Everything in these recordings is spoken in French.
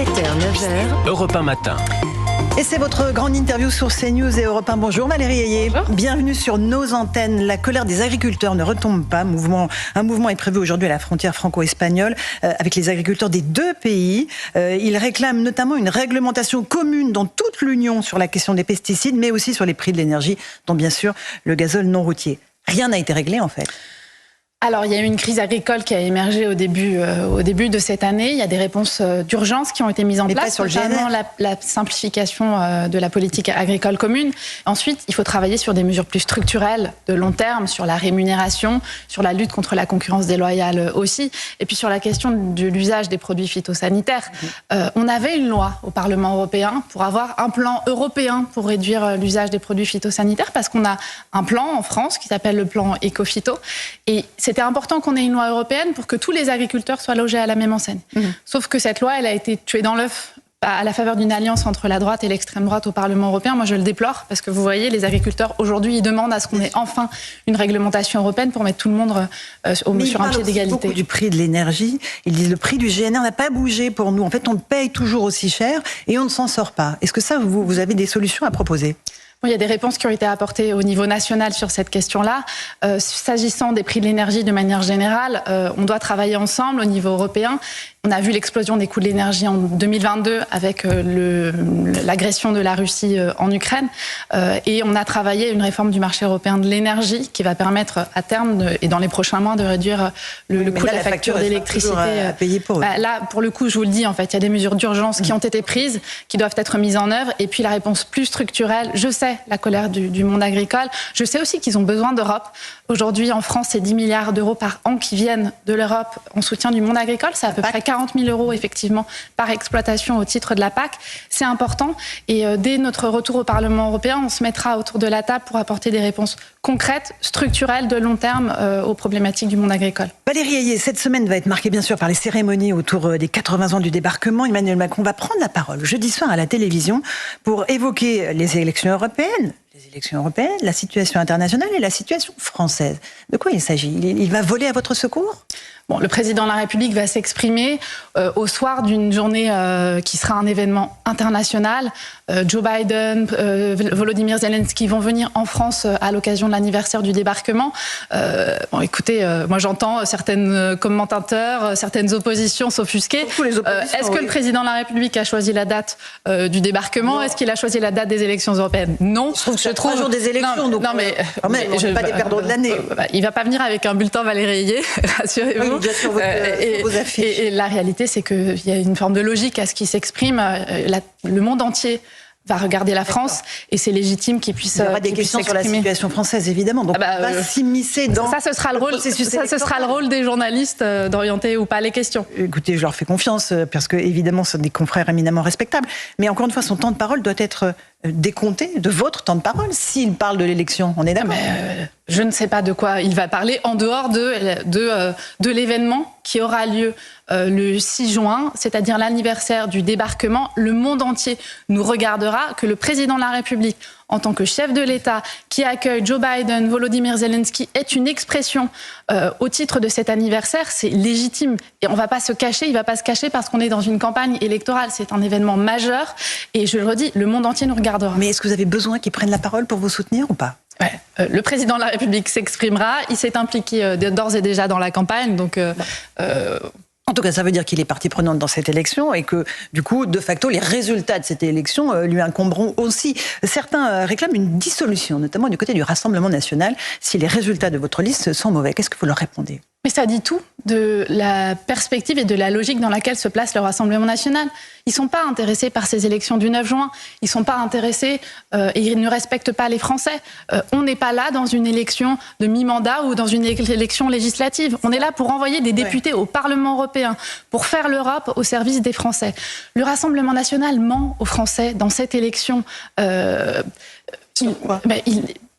7h, 9h. Europe 1 matin. Et c'est votre grande interview sur CNews et Europe 1. Bonjour Valérie Ayé. Bonjour. Bienvenue sur nos antennes. La colère des agriculteurs ne retombe pas. Un mouvement est prévu aujourd'hui à la frontière franco-espagnole avec les agriculteurs des deux pays. Ils réclament notamment une réglementation commune dans toute l'Union sur la question des pesticides, mais aussi sur les prix de l'énergie, dont bien sûr le gazole non routier. Rien n'a été réglé en fait. Alors, il y a eu une crise agricole qui a émergé au début de cette année. Il y a des réponses d'urgence qui ont été mises en place, notamment la simplification de la politique agricole commune. Ensuite, il faut travailler sur des mesures plus structurelles, de long terme, sur la rémunération, sur la lutte contre la concurrence déloyale aussi, et puis sur la question de l'usage des produits phytosanitaires. On avait une loi au Parlement européen pour avoir un plan européen pour réduire l'usage des produits phytosanitaires, parce qu'on a un plan en France qui s'appelle le plan Éco-Phyto, et c'était important qu'on ait une loi européenne pour que tous les agriculteurs soient logés à la même enseigne. Sauf que cette loi, elle a été tuée dans l'œuf à la faveur d'une alliance entre la droite et l'extrême droite au Parlement européen. Moi, je le déplore parce que vous voyez, les agriculteurs aujourd'hui, ils demandent à ce qu'on ait enfin une réglementation européenne pour mettre tout le monde sur un pied d'égalité. Beaucoup du prix de l'énergie. Ils disent le prix du GNR n'a pas bougé pour nous. En fait, on le paye toujours aussi cher et on ne s'en sort pas. Est-ce que ça, vous avez des solutions à proposer ? Il y a des réponses qui ont été apportées au niveau national sur cette question-là. S'agissant des prix de l'énergie de manière générale, on doit travailler ensemble au niveau européen. On a vu l'explosion des coûts de l'énergie en 2022 avec l'agression de la Russie en Ukraine. Et on a travaillé une réforme du marché européen de l'énergie qui va permettre à terme et dans les prochains mois de réduire le coût de la facture d'électricité. À payer pour eux. Là, pour le coup, je vous le dis, en fait, il y a des mesures d'urgence qui ont été prises, qui doivent être mises en œuvre. Et puis la réponse plus structurelle, je sais la colère du monde agricole. Je sais aussi qu'ils ont besoin d'Europe. Aujourd'hui, en France, c'est 10 milliards d'euros par an qui viennent de l'Europe en soutien du monde agricole. C'est à peu près 40 000 euros, effectivement, par exploitation au titre de la PAC. C'est important. Et dès notre retour au Parlement européen, on se mettra autour de la table pour apporter des réponses concrètes, structurelles, de long terme aux problématiques du monde agricole. Valérie Ayé, cette semaine va être marquée, bien sûr, par les cérémonies autour des 80 ans du débarquement. Emmanuel Macron va prendre la parole jeudi soir à la télévision pour évoquer les élections européennes, la situation internationale et la situation française. De quoi il s'agit ? Il va voler à votre secours ? Bon, le président de la République va s'exprimer au soir d'une journée qui sera un événement international. Joe Biden, Volodymyr Zelensky vont venir en France à l'occasion de l'anniversaire du débarquement. Écoutez, moi j'entends certains commentateurs, certaines oppositions s'offusquer. Est-ce que le président de la République a choisi la date du débarquement ? Non. Est-ce qu'il a choisi la date des élections européennes ? Non. Je trouve 3 jours des élections, donc quand même, on n'est pas des perdants de l'année. Il va pas venir avec un bulletin Valérie Ayé, rassurez-vous. Bien sûr, vos affiches. Et la réalité, c'est qu'il y a une forme de logique à ce qui s'exprime. Le monde entier va regarder la France et c'est légitime qu'il puisse s'exprimer. Il y aura des questions sur la situation française, évidemment. Donc, on va s'immiscer dans ce sera le rôle des journalistes d'orienter ou pas les questions. Écoutez, je leur fais confiance parce que, évidemment, ce sont des confrères éminemment respectables. Mais encore une fois, son temps de parole doit être décompté de votre temps de parole s'il parle de l'élection. On est d'accord ? Je ne sais pas de quoi il va parler en dehors de l'événement qui aura lieu le 6 juin, c'est-à-dire l'anniversaire du débarquement. Le monde entier nous regardera, que le président de la République, en tant que chef de l'État, qui accueille Joe Biden, Volodymyr Zelensky, est une expression au titre de cet anniversaire, c'est légitime. Et on ne va pas se cacher, il ne va pas se cacher parce qu'on est dans une campagne électorale. C'est un événement majeur et je le redis, le monde entier nous regardera. Mais est-ce que vous avez besoin qu'ils prennent la parole pour vous soutenir ou pas ? Le président de la République s'exprimera, il s'est impliqué d'ores et déjà dans la campagne, donc... En tout cas, ça veut dire qu'il est partie prenante dans cette élection et que, du coup, de facto, les résultats de cette élection lui incomberont aussi. Certains réclament une dissolution, notamment du côté du Rassemblement national, si les résultats de votre liste sont mauvais. Qu'est-ce que vous leur répondez ? Mais ça dit tout de la perspective et de la logique dans laquelle se place le Rassemblement national. Ils ne sont pas intéressés par ces élections du 9 juin. Ils ne sont pas intéressés et ils ne respectent pas les Français. On n'est pas là dans une élection de mi-mandat ou dans une élection législative. On est là pour envoyer des députés au Parlement européen, pour faire l'Europe au service des Français. Le Rassemblement national ment aux Français dans cette élection.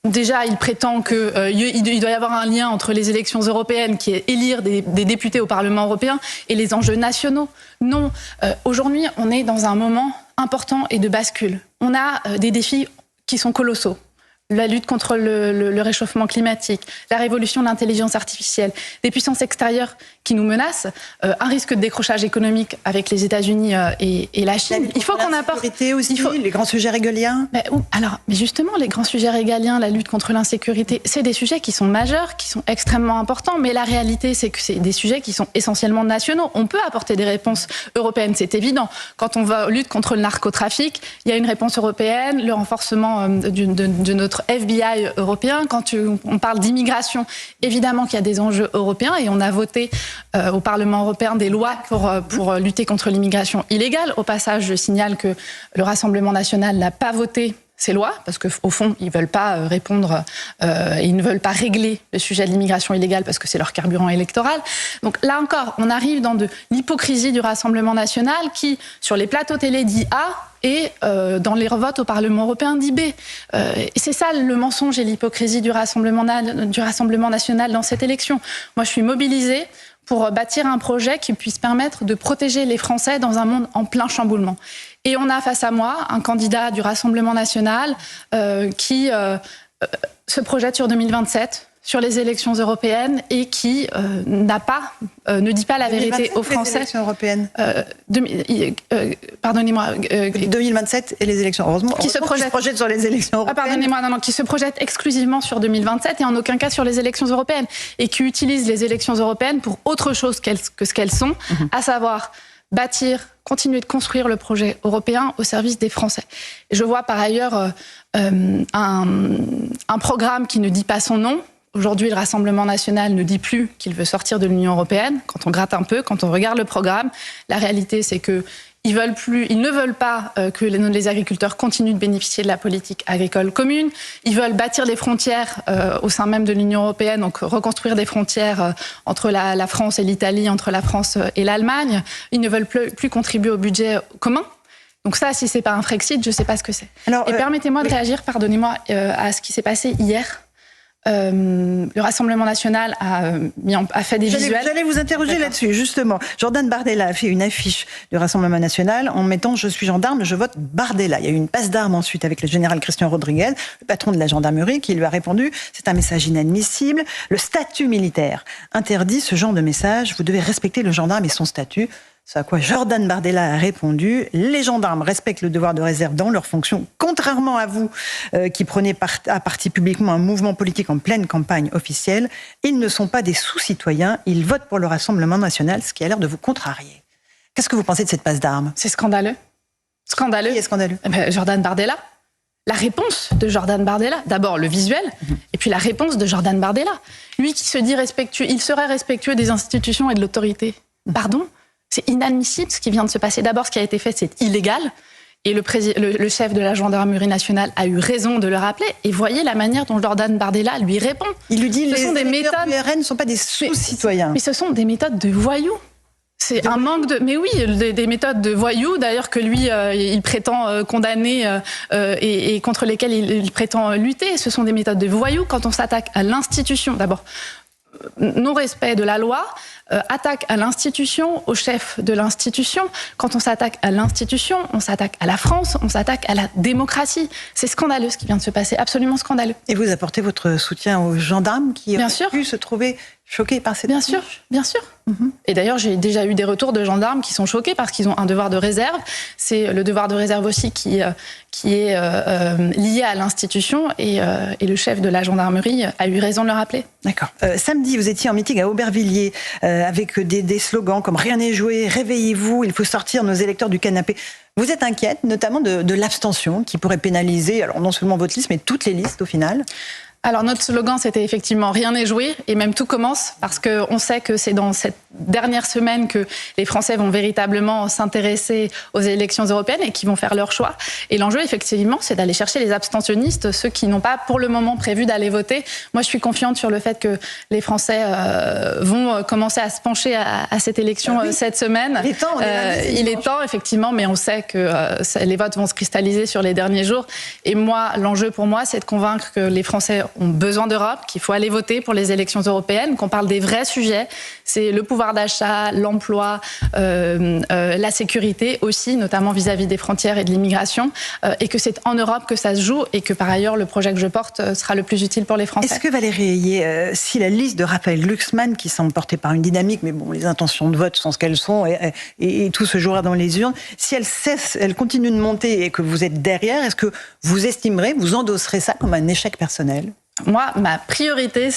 Déjà, il prétend qu'il doit y avoir un lien entre les élections européennes, qui est élire des députés au Parlement européen, et les enjeux nationaux. Non, aujourd'hui, on est dans un moment important et de bascule. On a des défis qui sont colossaux. la lutte contre le réchauffement climatique, la révolution de l'intelligence artificielle, des puissances extérieures qui nous menacent, un risque de décrochage économique avec les États-Unis et la Chine. Il faut qu'on apporte aussi, les grands sujets régaliens. Mais justement, les grands sujets régaliens, la lutte contre l'insécurité, c'est des sujets qui sont majeurs, qui sont extrêmement importants. Mais la réalité, c'est que c'est des sujets qui sont essentiellement nationaux. On peut apporter des réponses européennes, c'est évident. Quand on va lutte contre le narcotrafic, il y a une réponse européenne, le renforcement de notre FBI européen. Quand on parle d'immigration, évidemment qu'il y a des enjeux européens et on a voté au Parlement européen des lois pour lutter contre l'immigration illégale. Au passage, je signale que le Rassemblement national n'a pas voté ces lois, parce qu'au fond, ils ne veulent pas répondre, ils ne veulent pas régler le sujet de l'immigration illégale parce que c'est leur carburant électoral. Donc là encore, on arrive dans de l'hypocrisie du Rassemblement national qui, sur les plateaux télé, dit A et dans les votes au Parlement européen, dit B. C'est ça le mensonge et l'hypocrisie du Rassemblement national dans cette élection. Moi, je suis mobilisée pour bâtir un projet qui puisse permettre de protéger les Français dans un monde en plein chamboulement. Et on a face à moi un candidat du Rassemblement national qui se projette sur 2027, sur les élections européennes, et qui ne dit pas la vérité aux Français. Les élections européennes. Pardonnez-moi. 2027 et les élections. Heureusement, qui se projette sur les élections européennes. Pardonnez-moi, non, qui se projette exclusivement sur 2027 et en aucun cas sur les élections européennes, et qui utilise les élections européennes pour autre chose que ce qu'elles sont, à savoir bâtir, continuer de construire le projet européen au service des Français. Et je vois par ailleurs un programme qui ne dit pas son nom. Aujourd'hui, le Rassemblement national ne dit plus qu'il veut sortir de l'Union européenne. Quand on gratte un peu, quand on regarde le programme, la réalité, c'est que ils ne veulent pas que les agriculteurs continuent de bénéficier de la politique agricole commune. Ils veulent bâtir des frontières au sein même de l'Union européenne, donc reconstruire des frontières entre la France et l'Italie, entre la France et l'Allemagne. Ils ne veulent plus contribuer au budget commun. Donc ça, si c'est pas un Frexit, je sais pas ce que c'est. Et permettez-moi de réagir, pardonnez-moi, à ce qui s'est passé hier. Le Rassemblement national a fait des visuels. J'allais vous interroger là-dessus, justement. Jordan Bardella a fait une affiche du Rassemblement national en mettant « Je suis gendarme, je vote Bardella ». Il y a eu une passe d'armes ensuite avec le général Christian Rodriguez, le patron de la gendarmerie, qui lui a répondu « C'est un message inadmissible. Le statut militaire interdit ce genre de message. Vous devez respecter le gendarme et son statut. » C'est à quoi Jordan Bardella a répondu « Les gendarmes respectent le devoir de réserve dans leurs fonctions, contrairement à vous qui prenez à partie publiquement un mouvement politique en pleine campagne officielle. Ils ne sont pas des sous-citoyens, ils votent pour le Rassemblement national, ce qui a l'air de vous contrarier. » Qu'est-ce que vous pensez de cette passe d'armes ? C'est scandaleux. Scandaleux. Qui est scandaleux ? Jordan Bardella. La réponse de Jordan Bardella, d'abord le visuel, et puis la réponse de Jordan Bardella. Lui qui se dit respectueux, il serait respectueux des institutions et de l'autorité. Pardon ? C'est inadmissible ce qui vient de se passer. D'abord, ce qui a été fait, c'est illégal. Et le chef de la gendarmerie nationale a eu raison de le rappeler. Et voyez la manière dont Jordan Bardella lui répond. Il lui dit les électeurs du RN ne sont pas des sous-citoyens. Mais ce sont des méthodes de voyous. C'est un manque de... Mais oui, des méthodes de voyous, d'ailleurs, que lui, il prétend condamner et contre lesquelles il prétend lutter. Ce sont des méthodes de voyous quand on s'attaque à l'institution. D'abord, non-respect de la loi, attaque à l'institution, au chef de l'institution. Quand on s'attaque à l'institution, on s'attaque à la France, on s'attaque à la démocratie. C'est scandaleux ce qui vient de se passer, absolument scandaleux. Et vous apportez votre soutien aux gendarmes qui ont pu se trouver choqués par cette affiche ? Bien sûr. Et d'ailleurs, j'ai déjà eu des retours de gendarmes qui sont choqués parce qu'ils ont un devoir de réserve. C'est le devoir de réserve aussi qui est lié à l'institution et le chef de la gendarmerie a eu raison de le rappeler. D'accord. Samedi, vous étiez en meeting à Aubervilliers avec des slogans comme « Rien n'est joué, réveillez-vous, il faut sortir nos électeurs du canapé ». Vous êtes inquiète notamment de l'abstention qui pourrait pénaliser alors non seulement votre liste mais toutes les listes au final ? Alors notre slogan, c'était effectivement « Rien n'est joué » et même tout commence parce qu'on sait que c'est dans cette dernière semaine que les Français vont véritablement s'intéresser aux élections européennes et qui vont faire leur choix. Et l'enjeu, effectivement, c'est d'aller chercher les abstentionnistes, ceux qui n'ont pas pour le moment prévu d'aller voter. Moi, je suis confiante sur le fait que les Français vont commencer à se pencher à cette élection cette semaine. Il est temps, effectivement, mais on sait que les votes vont se cristalliser sur les derniers jours. Et moi, l'enjeu pour moi, c'est de convaincre que les Français ont besoin d'Europe, qu'il faut aller voter pour les élections européennes, qu'on parle des vrais sujets, c'est le pouvoir d'achat, l'emploi, la sécurité aussi, notamment vis-à-vis des frontières et de l'immigration, et que c'est en Europe que ça se joue, et que par ailleurs le projet que je porte sera le plus utile pour les Français. Est-ce que Valérie Ayé, si la liste de Raphaël Glucksmann, qui semble portée par une dynamique, mais bon, les intentions de vote sont ce qu'elles sont, et tout se jouera dans les urnes, si elle continue de monter et que vous êtes derrière, est-ce que vous estimerez, vous endosserez ça comme un échec personnel ? Moi, ma priorité,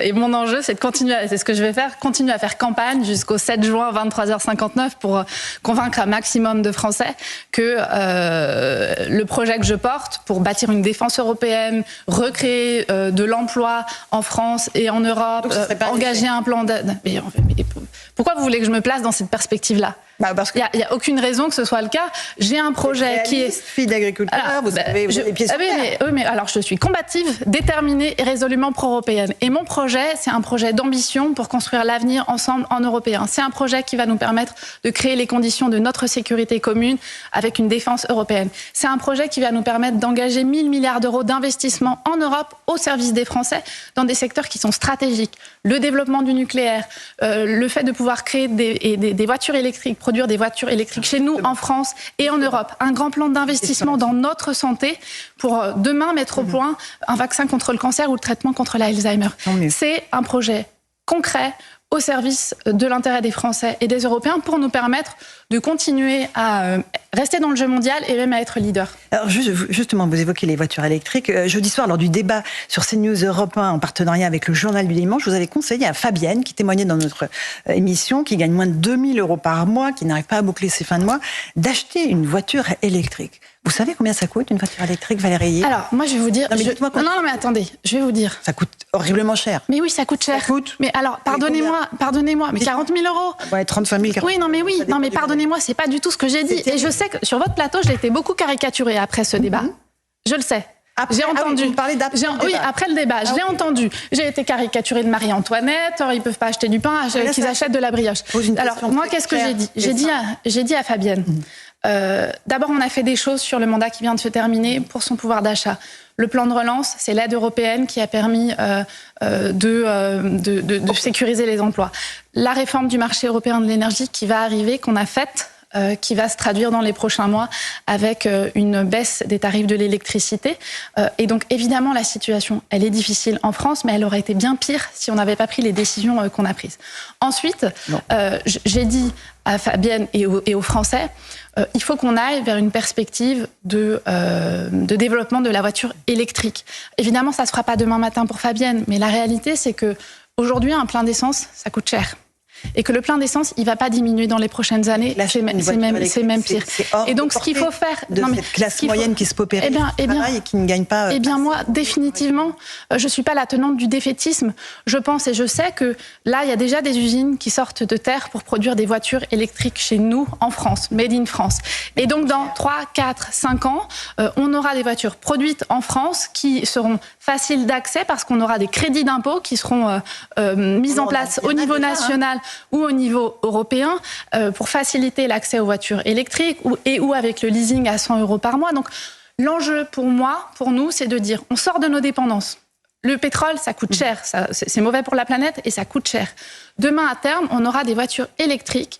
et mon enjeu, c'est de continuer, c'est ce que je vais faire, continuer à faire campagne jusqu'au 7 juin, 23h59, pour convaincre un maximum de Français que le projet que je porte pour bâtir une défense européenne, recréer de l'emploi en France et en Europe, engager un plan d'aide. Mais pourquoi vous voulez que je me place dans cette perspective-là ? Parce qu'il n'y a aucune raison que ce soit le cas. J'ai un projet qui est... fille d'agriculteur, vous avez les pieds sur terre. Oui, mais alors je suis combative, déterminée et résolument pro-européenne. Et mon projet, c'est un projet d'ambition pour construire l'avenir ensemble en européen. C'est un projet qui va nous permettre de créer les conditions de notre sécurité commune avec une défense européenne. C'est un projet qui va nous permettre d'engager 1 000 milliards d'euros d'investissement en Europe au service des Français dans des secteurs qui sont stratégiques. Le développement du nucléaire, le fait de pouvoir créer des voitures électriques, produire des voitures électriques chez nous, en France et en Europe. Un grand plan d'investissement dans notre santé pour demain mettre au point un vaccin contre le cancer ou le traitement contre l'Alzheimer. C'est un projet concret au service de l'intérêt des Français et des Européens pour nous permettre de continuer à rester dans le jeu mondial et même à être leader. Alors justement, vous évoquez les voitures électriques. Jeudi soir, lors du débat sur CNews Europe 1 en partenariat avec le Journal du Dimanche, vous avez conseillé à Fabienne, qui témoignait dans notre émission, qui gagne moins de 2 000 euros par mois, qui n'arrive pas à boucler ses fins de mois, d'acheter une voiture électrique. Vous savez combien ça coûte, une voiture électrique, Valérie Ayé ? Alors, moi, je vais vous dire... Non, mais attendez, je vais vous dire. Ça coûte horriblement cher. Mais oui, ça coûte cher. Ça coûte... Mais alors, pardonnez-moi, mais 40 000 euros. Ouais, 35 000, 40 000. Oui, non, mais pardonnez-moi, c'est pas du tout ce que j'ai dit. Et je sais que sur votre plateau, j'ai été beaucoup caricaturée après ce débat. Je le sais. J'ai entendu. Vous parlez d'après le débat. Oui, après le débat, je l'ai entendu. J'ai été caricaturée de Marie-Antoinette. Ils peuvent pas acheter du pain, qu'ils achètent de la brioche. Alors moi, qu'est-ce que j'ai dit ? J'ai dit à Fabienne. D'abord, on a fait des choses sur le mandat qui vient de se terminer pour son pouvoir d'achat. Le plan de relance, c'est l'aide européenne qui a permis de sécuriser les emplois. La réforme du marché européen de l'énergie qui va arriver, qu'on a faite, qui va se traduire dans les prochains mois avec une baisse des tarifs de l'électricité. Et donc, évidemment, la situation, elle est difficile en France, mais elle aurait été bien pire si on n'avait pas pris les décisions qu'on a prises. Ensuite, j'ai dit à Fabienne et aux Français, il faut qu'on aille vers une perspective de développement de la voiture électrique. Évidemment, ça ne se fera pas demain matin pour Fabienne, mais la réalité, c'est qu'aujourd'hui, un plein d'essence, ça coûte cher. Et que le plein d'essence, il ne va pas diminuer dans les prochaines années, c'est même pire. Et donc, ce qu'il faut faire... cette classe moyenne qui se paupérise et qui ne gagne pas... moi, définitivement, je ne suis pas la tenante du défaitisme. Je pense et je sais que là, il y a déjà des usines qui sortent de terre pour produire des voitures électriques chez nous, en France, made in France. Et donc, dans 3, 4, 5 ans, on aura des voitures produites en France qui seront faciles d'accès parce qu'on aura des crédits d'impôt qui seront mis en place au niveau national ou au niveau européen pour faciliter l'accès aux voitures électriques ou avec le leasing à 100 euros par mois. Donc l'enjeu pour nous, c'est de dire on sort de nos dépendances. Le pétrole, ça coûte cher, c'est mauvais pour la planète et ça coûte cher. Demain, à terme, on aura des voitures électriques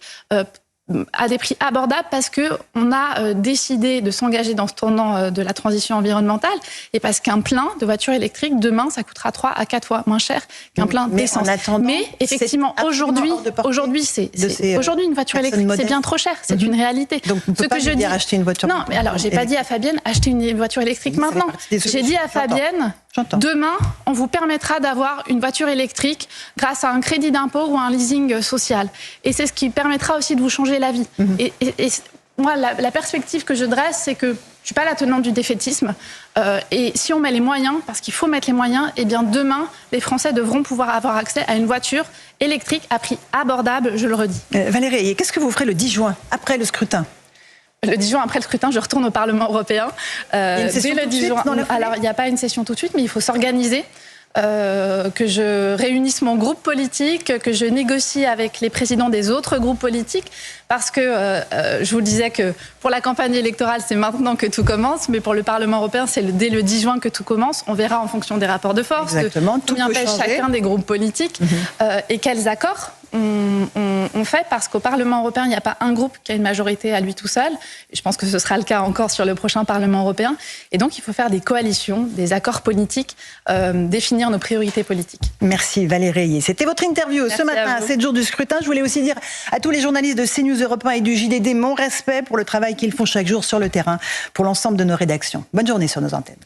à des prix abordables parce qu'on a décidé de s'engager dans ce tournant de la transition environnementale et parce qu'un plein de voitures électriques, demain, ça coûtera 3 à 4 fois moins cher qu'un plein d'essence. Mais effectivement, aujourd'hui, une voiture électrique, c'est bien trop cher. C'est une réalité. Donc, on ne peut pas dire acheter une voiture électrique. Non, mais alors, j'ai pas dit à Fabienne, acheter une voiture électrique maintenant. J'ai dit à Fabienne, demain, on vous permettra d'avoir une voiture électrique grâce à un crédit d'impôt ou à un leasing social. Et c'est ce qui permettra aussi de vous changer la vie. Et moi, la perspective que je dresse, c'est que je ne suis pas la tenante du défaitisme. Et si on met les moyens, parce qu'il faut mettre les moyens, eh bien demain, les Français devront pouvoir avoir accès à une voiture électrique à prix abordable, je le redis. Valérie, qu'est-ce que vous ferez le 10 juin, après le scrutin ? Le 10 juin, après le scrutin, je retourne au Parlement européen. Il y a une session dès le 10 juin. Alors, il n'y a pas une session tout de suite, mais il faut s'organiser. que je réunisse mon groupe politique, que je négocie avec les présidents des autres groupes politiques, parce que je vous disais que pour la campagne électorale, c'est maintenant que tout commence, mais pour le Parlement européen, c'est dès le 10 juin que tout commence. On verra en fonction des rapports de force, exactement, de combien pèse chacun des groupes politiques et quels accords on fait, parce qu'au Parlement européen, il n'y a pas un groupe qui a une majorité à lui tout seul. Et je pense que ce sera le cas encore sur le prochain Parlement européen. Et donc, il faut faire des coalitions, des accords politiques, définir nos priorités politiques. Merci Valérie Rayet. C'était votre interview ce matin à 7 jours du scrutin. Je voulais aussi dire à tous les journalistes de CNews Europe 1 et du JDD mon respect pour le travail qu'ils font chaque jour sur le terrain pour l'ensemble de nos rédactions. Bonne journée sur nos antennes.